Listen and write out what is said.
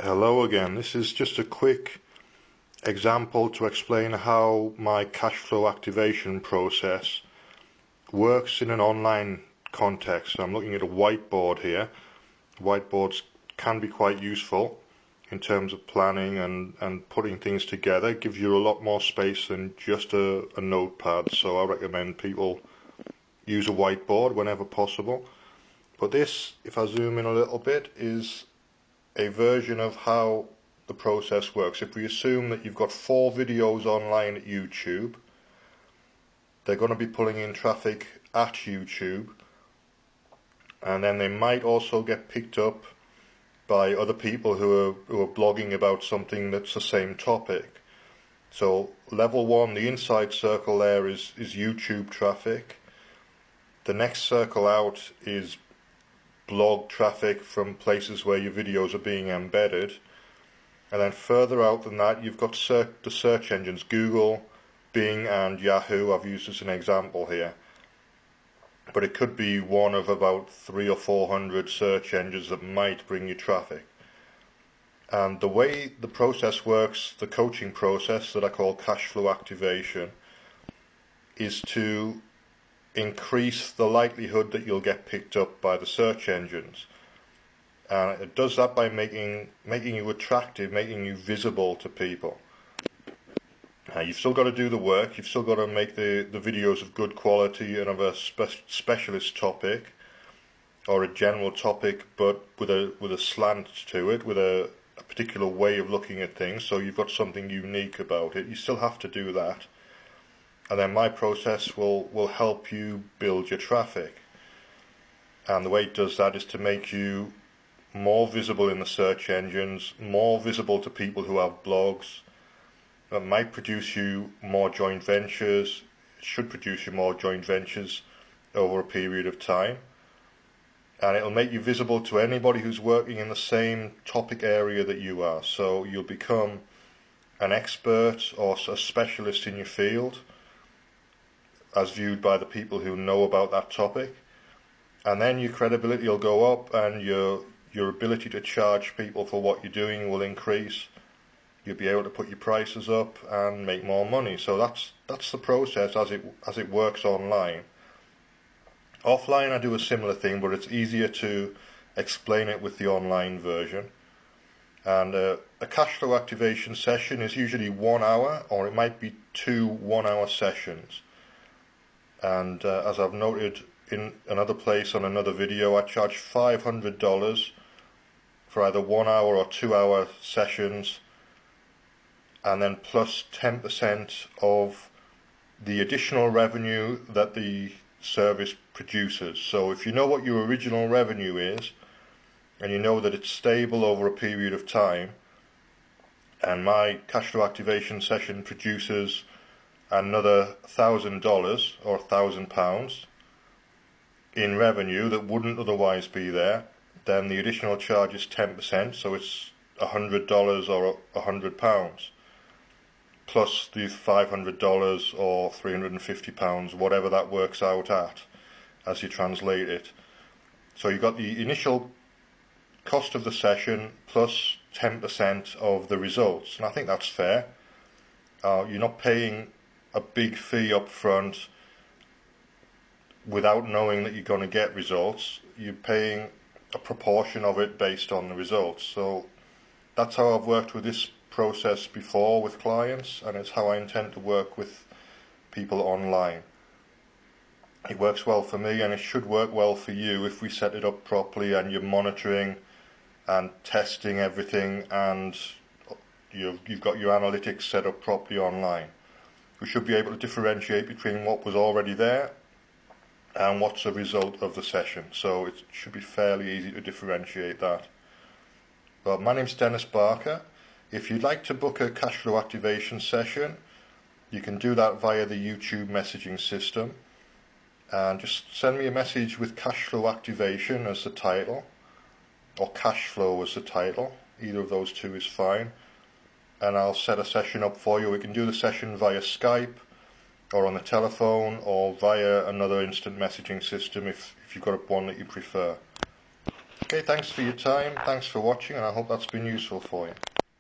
Hello again. This is just a quick example to explain how my cash flow activation process works in an online context. So I'm looking at a whiteboard here. Whiteboards can be quite useful in terms of planning and putting things together. It gives you a lot more space than just a notepad, so I recommend people use a whiteboard whenever possible. But this, if I zoom in a little bit, is a version of how the process works. If we assume that you've got 4 videos online at YouTube, they're going to be pulling in traffic at YouTube, and then they might also get picked up by other people who are blogging about something that's the same topic. So level 1, the inside circle there is YouTube traffic. The next circle out is blog traffic from places where your videos are being embedded, and then further out than that you've got the search engines, Google, Bing and Yahoo I've used as an example here, but it could be one of about 300 or 400 search engines that might bring you traffic. And the way the process works, the coaching process that I call cash flow activation, is to increase the likelihood that you'll get picked up by the search engines, and it does that by making you attractive, making you visible to people. You've still got to do the work, you've still got to make the videos of good quality and of a specialist topic or a general topic, but with a slant to it, with a particular way of looking at things, so you've got something unique about it. You still have to do that. And then my process will help you build your traffic. And the way it does that is to make you more visible in the search engines, more visible to people who have blogs. It might produce you more joint ventures. It should produce you more joint ventures over a period of time. And it'll make you visible to anybody who's working in the same topic area that you are. So you'll become an expert or a specialist in your field, as viewed by the people who know about that topic, and then your credibility will go up, and your ability to charge people for what you're doing will increase. You'll be able to put your prices up and make more money. So that's the process as it works online. Offline I do a similar thing, but it's easier to explain it with the online version. And a cash flow activation session is usually 1 hour, or it might be 2 1-hour sessions. And as I've noted in another place on another video, I charge $500 for either 1 hour or 2 hour sessions, and then plus 10% of the additional revenue that the service produces. So if you know what your original revenue is, and you know that it's stable over a period of time, and my cash flow activation session produces another $1,000 or £1,000 in revenue that wouldn't otherwise be there, then the additional charge is 10%, so it's $100 or £100, plus the $500 or £350, whatever that works out at as you translate it. So you've got the initial cost of the session plus 10% of the results, and I think that's fair. You're not paying a big fee up front without knowing that you're going to get results. You're paying a proportion of it based on the results. So that's how I've worked with this process before with clients, and it's how I intend to work with people online. It works well for me, and it should work well for you if we set it up properly and you're monitoring and testing everything, and you've got your analytics set up properly online. We should be able to differentiate between what was already there and what's a result of the session. So it should be fairly easy to differentiate that. Well, my name's Dennis Barker. If you'd like to book a cash flow activation session, you can do that via the YouTube messaging system. And just send me a message with cash flow activation as the title, or cash flow as the title. Either of those two is fine. And I'll set a session up for you. We can do the session via Skype or on the telephone or via another instant messaging system if you've got one that you prefer. Okay, thanks for your time, thanks for watching, and I hope that's been useful for you.